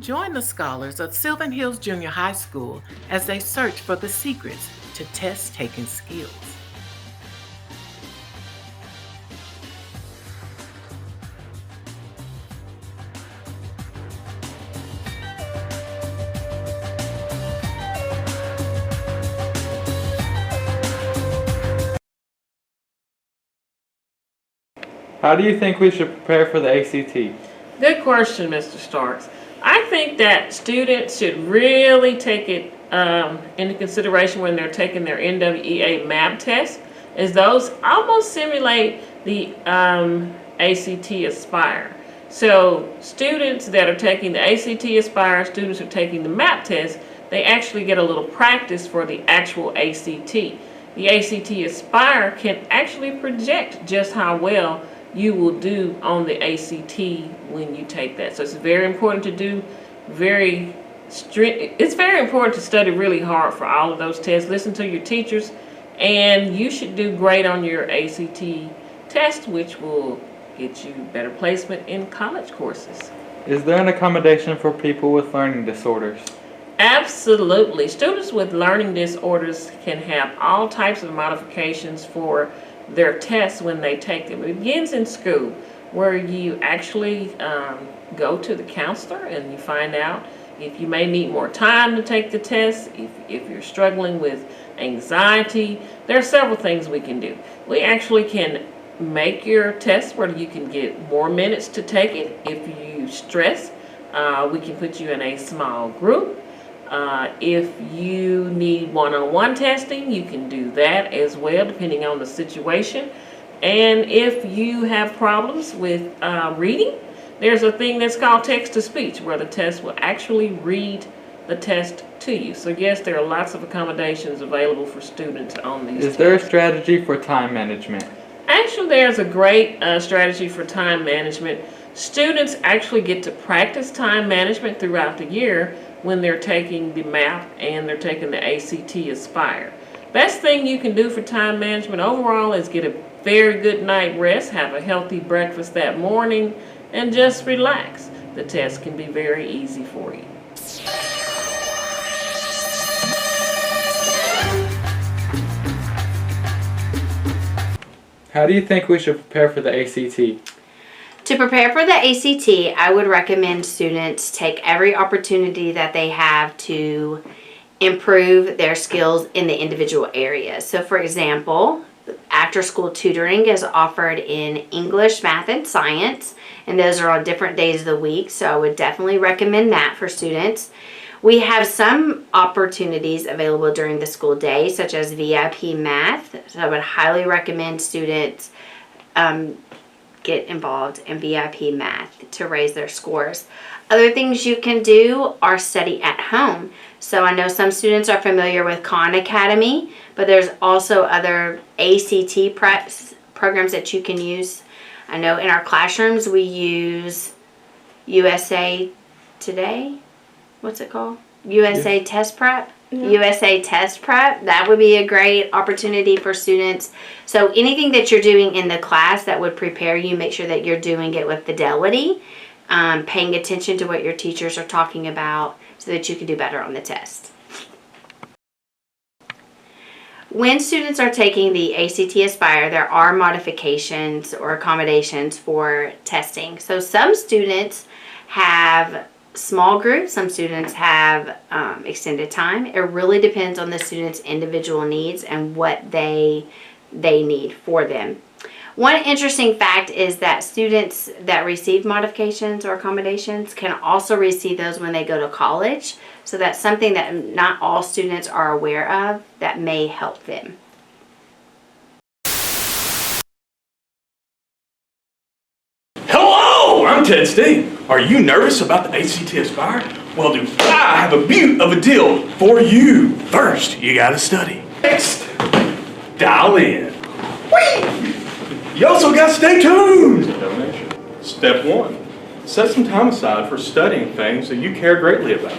Join the scholars of Sylvan Hills Junior High School as they search for the secrets to test-taking skills. How do you think we should prepare for the ACT? Good question, Mr. Starks. I think that students should really take it into consideration when they're taking their NWEA MAP test, as those almost simulate the ACTAspire. So students that are taking the ACTAspire, students who are taking the MAP test, they actually get a little practice for the actual ACT. The ACTAspire can actually project just how well you will do on the ACT when you take that. So it's very important to do it's very important to study really hard for all of those tests. Listen to your teachers, and you should do great on your ACT test, which will get you better placement in college courses. Is there an accommodation for people with learning disorders? Absolutely. Students with learning disorders can have all types of modifications for their tests when they take them. It begins in school, where you actually go to the counselor and you find out if you may need more time to take the test, if you're struggling with anxiety. There are several things we can do. We actually can make your test where you can get more minutes to take it. If you stress, we can put you in a small group. If you need one-on-one testing, you can do that as well, depending on the situation. And if you have problems with reading, there's a thing that's called text-to-speech, where the test will actually read the test to you. So yes, there are lots of accommodations available for students on these tests. Is there a strategy for time management? Actually, there's a great strategy for time management. Students actually get to practice time management throughout the year when they're taking the MAP and they're taking the ACTAspire. Best thing you can do for time management overall is get a very good night rest, have a healthy breakfast that morning, and just relax. The test can be very easy for you. How do you think we should prepare for the ACT? To prepare for the ACT, I would recommend students take every opportunity that they have to improve their skills in the individual areas. So for example, after-school tutoring is offered in English, math, and science, and those are on different days of the week, so I would definitely recommend that for students. We have some opportunities available during the school day, such as VIP math, so I would highly recommend students get involved in VIP math to raise their scores. Other things you can do are study at home. So I know some students are familiar with Khan Academy, but there's also other ACT programs that you can use. I know in our classrooms we use USA Today. What's it called? USA Test Prep. USA Test Prep. That would be a great opportunity for students. So anything that you're doing in the class that would prepare you, make sure that you're doing it with fidelity, paying attention to what your teachers are talking about so that you can do better on the test. When students are taking the ACTAspire, there are modifications or accommodations for testing. So some students have small groups, some students have extended time. It really depends on the student's individual needs and what they need for them. One interesting fact is that students that receive modifications or accommodations can also receive those when they go to college. So that's something that not all students are aware of that may help them. Hello, I'm Ted Steen. Are you nervous about the ACTAspire? Well, do I have a beaut of a deal for you. First, you gotta study. Next, dial in. Whee! You also got to stay tuned. Step 1, set some time aside for studying things that you care greatly about.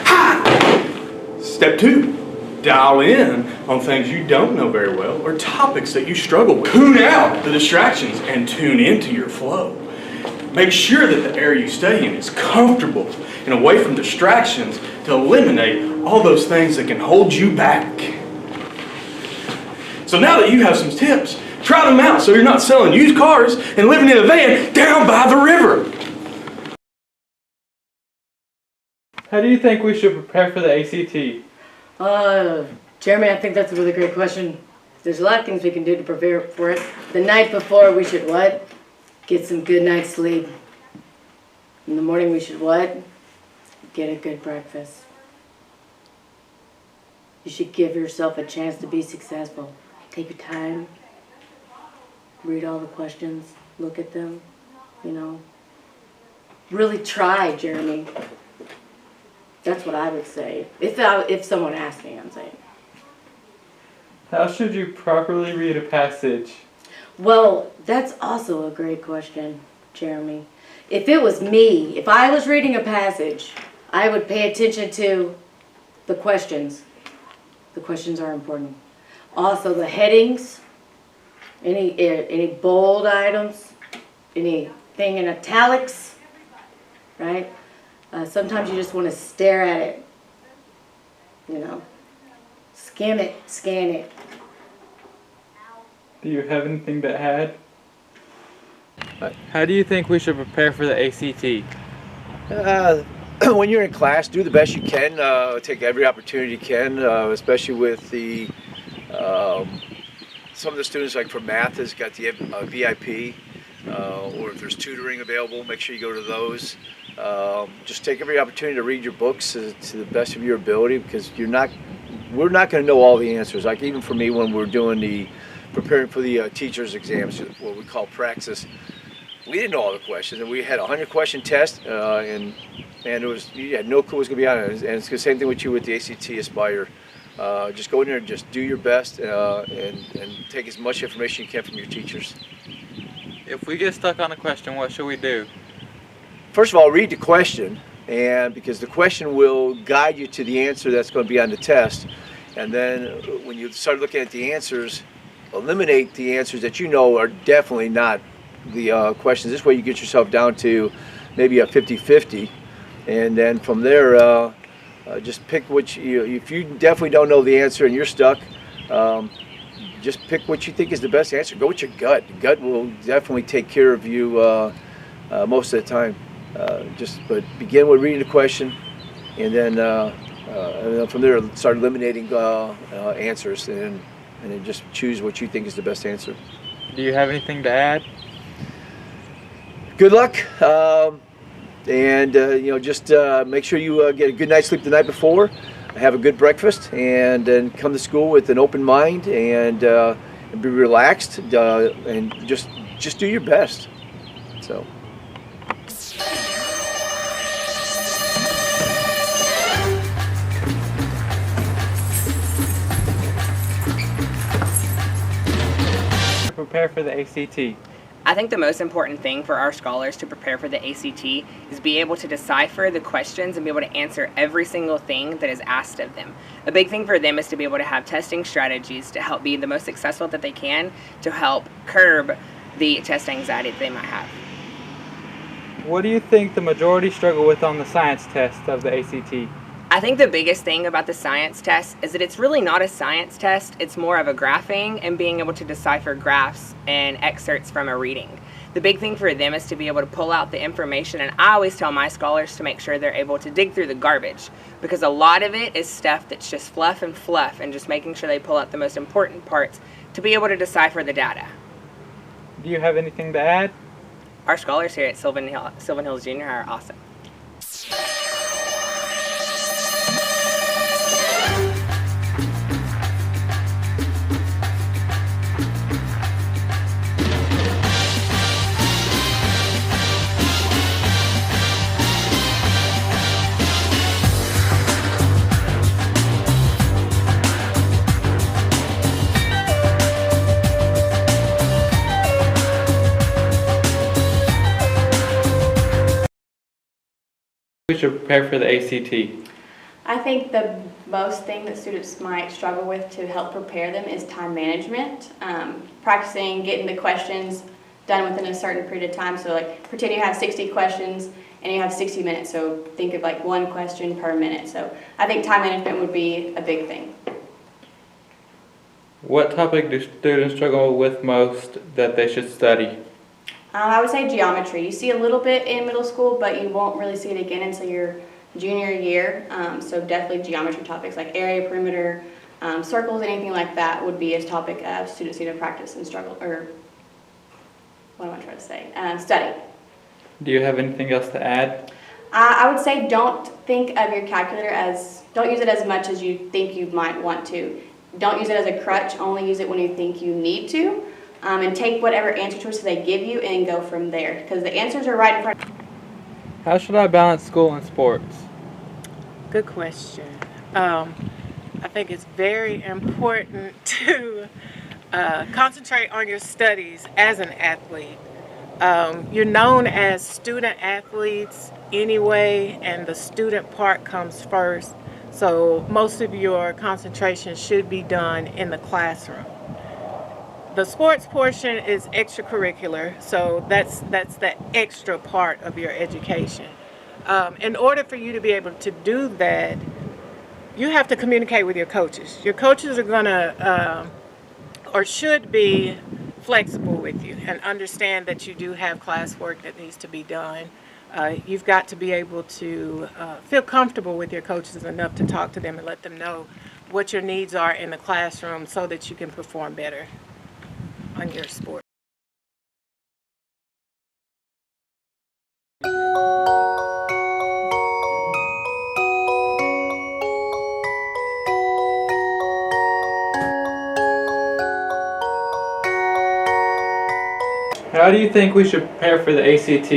Ha! Step 2, dial in on things you don't know very well or topics that you struggle with. Tune out the distractions and tune into your flow. Make sure that the area you study in is comfortable and away from distractions to eliminate all those things that can hold you back. So now that you have some tips, try them out so you're not selling used cars and living in a van down by the river. How do you think we should prepare for the ACT? Jeremy, I think that's a really great question. There's a lot of things we can do to prepare for it. The night before, we should what? Get some good night's sleep. In the morning, we should what? Get a good breakfast. You should give yourself a chance to be successful. Take your time. Read all the questions. Look at them. You know. Really try, Jeremy. That's what I would say. If someone asked me, I'm saying. How should you properly read a passage? Well, that's also a great question, Jeremy. If it was me, if I was reading a passage, I would pay attention to the questions. The questions are important. Also, the headings, any bold items, anything in italics, right? Sometimes you just want to stare at it, you know. Skim it, scan it. Do you have anything to add? How do you think we should prepare for the ACT? When you're in class, do the best you can. Take every opportunity you can, especially with the some of the students, like for math, has got the VIP, or if there's tutoring available, make sure you go to those. Just take every opportunity to read your books to the best of your ability, because we're not going to know all the answers. Like even for me, when we're doing preparing for the teacher's exams, what we call praxis, we didn't know all the questions, and we had a 100-question test, and you had no clue what was going to be on it. And it's the same thing with you with the ACTAspire. Just go in there and just do your best, and take as much information you can from your teachers. If we get stuck on a question, what should we do? First of all, read the question, and because the question will guide you to the answer that's going to be on the test. And then when you start looking at the answers, eliminate the answers that you know are definitely not the questions. This way you get yourself down to maybe a 50-50, and then from there just pick which, if you definitely don't know the answer and you're stuck, just pick what you think is the best answer. Go with your gut. The gut will definitely take care of you most of the time. But begin with reading the question, and then from there start eliminating answers, and then just choose what you think is the best answer. Do you have anything to add? Good luck, and just make sure you get a good night's sleep the night before, have a good breakfast, and then come to school with an open mind, and be relaxed, and just do your best. So. Prepare for the ACT. I think the most important thing for our scholars to prepare for the ACT is be able to decipher the questions and be able to answer every single thing that is asked of them. A big thing for them is to be able to have testing strategies to help be the most successful that they can, to help curb the test anxiety that they might have. What do you think the majority struggle with on the science test of the ACT? I think the biggest thing about the science test is that it's really not a science test. It's more of a graphing and being able to decipher graphs and excerpts from a reading. The big thing for them is to be able to pull out the information, and I always tell my scholars to make sure they're able to dig through the garbage, because a lot of it is stuff that's just fluff, and just making sure they pull out the most important parts to be able to decipher the data. Do you have anything to add? Our scholars here at Sylvan Hills Junior High are awesome. We should prepare for the ACT. I think the most thing that students might struggle with to help prepare them is time management. Practicing getting the questions done within a certain period of time. So like pretend you have 60 questions and you have 60 minutes. So think of like one question per minute. So I think time management would be a big thing. What topic do students struggle with most that they should study? I would say geometry. You see a little bit in middle school, but you won't really see it again until your junior year. So definitely geometry topics like area, perimeter, circles, anything like that would be a topic students need to practice and struggle, or what am I trying to say? Study. Do you have anything else to add? I would say don't think of your calculator don't use it as much as you think you might want to. Don't use it as a crutch, only use it when you think you need to. And take whatever answer choices they give you and go from there, because the answers are right in front of you. How should I balance school and sports? Good question. I think it's very important to concentrate on your studies as an athlete. You're known as student athletes anyway, and the student part comes first. So most of your concentration should be done in the classroom. The sports portion is extracurricular, so that's the extra part of your education. In order for you to be able to do that, you have to communicate with your coaches. Your coaches are gonna, or should be, flexible with you and understand that you do have classwork that needs to be done. You've got to be able to feel comfortable with your coaches enough to talk to them and let them know what your needs are in the classroom so that you can perform better on your sport. How do you think we should prepare for the ACT?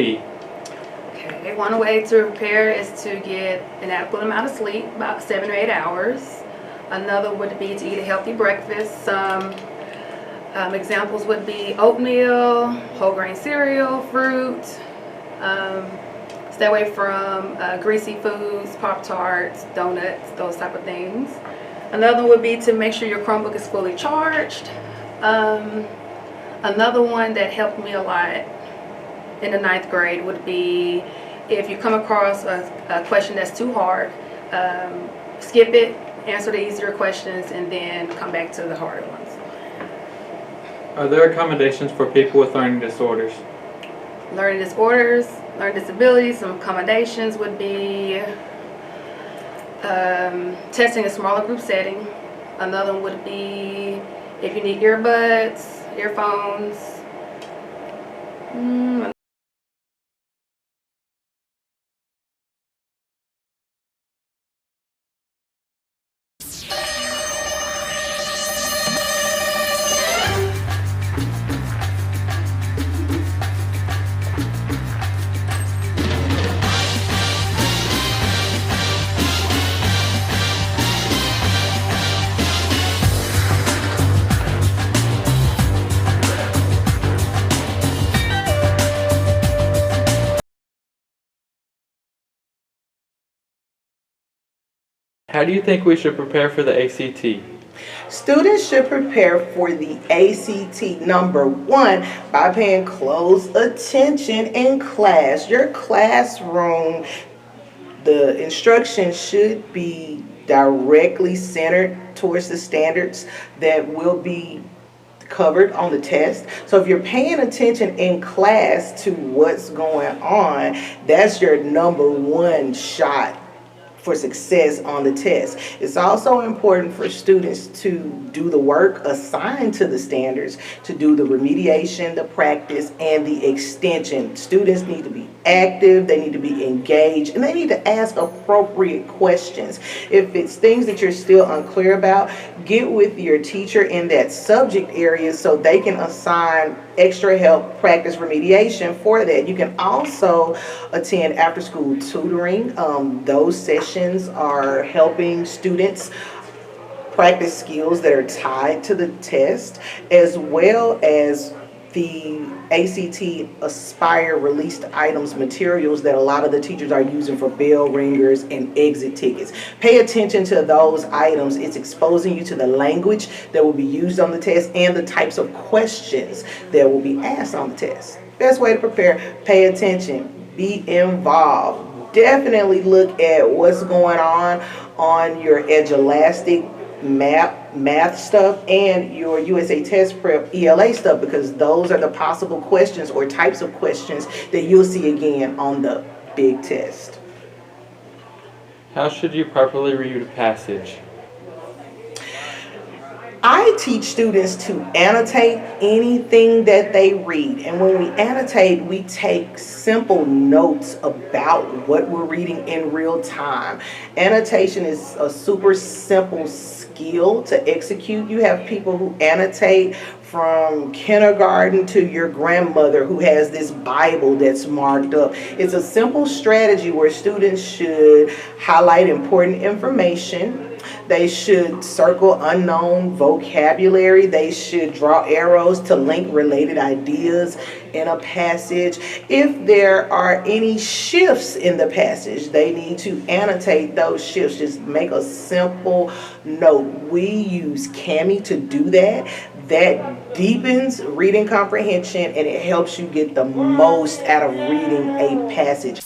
Okay, one way to prepare is to get an adequate amount of sleep, about 7 or 8 hours. Another would be to eat a healthy breakfast. Some examples would be oatmeal, whole grain cereal, fruit. Stay away from greasy foods, Pop-Tarts, donuts, those type of things. Another would be to make sure your Chromebook is fully charged. Another one that helped me a lot in the 9th grade would be if you come across a question that's too hard, skip it, answer the easier questions, and then come back to the harder ones. Are there accommodations for people with learning disorders? Learning disabilities, some accommodations would be testing a smaller group setting. Another one would be if you need earbuds, earphones. How do you think we should prepare for the ACT? Students should prepare for the ACT, number one, by paying close attention in class. Your classroom, the instruction should be directly centered towards the standards that will be covered on the test. So if you're paying attention in class to what's going on, that's your number one shot for success on the test. It's also important for students to do the work assigned to the standards, to do the remediation, the practice, and the extension. Students need to be active, they need to be engaged, and they need to ask appropriate questions. If it's things that you're still unclear about, get with your teacher in that subject area so they can assign extra help, practice, remediation for that. You can also attend after-school tutoring. Those sessions are helping students practice skills that are tied to the test, as well as the ACTAspire released items materials that a lot of the teachers are using for bell ringers and exit tickets. Pay attention to those items. It's exposing you to the language that will be used on the test and the types of questions that will be asked on the test. Best way to prepare, pay attention, be involved. Definitely look at what's going on your Edulastic math stuff and your USA Test Prep ELA stuff, because those are the possible questions or types of questions that you'll see again on the big test. How should you properly read a passage? I teach students to annotate anything that they read. And when we annotate, we take simple notes about what we're reading in real time. Annotation is a super simple skill to execute. You have people who annotate from kindergarten to your grandmother who has this Bible that's marked up. It's a simple strategy where students should highlight important information. They should circle unknown vocabulary. They should draw arrows to link related ideas in a passage. If there are any shifts in the passage, they need to annotate those shifts. Just make a simple note. We use Kami to do that. That deepens reading comprehension and it helps you get the most out of reading a passage.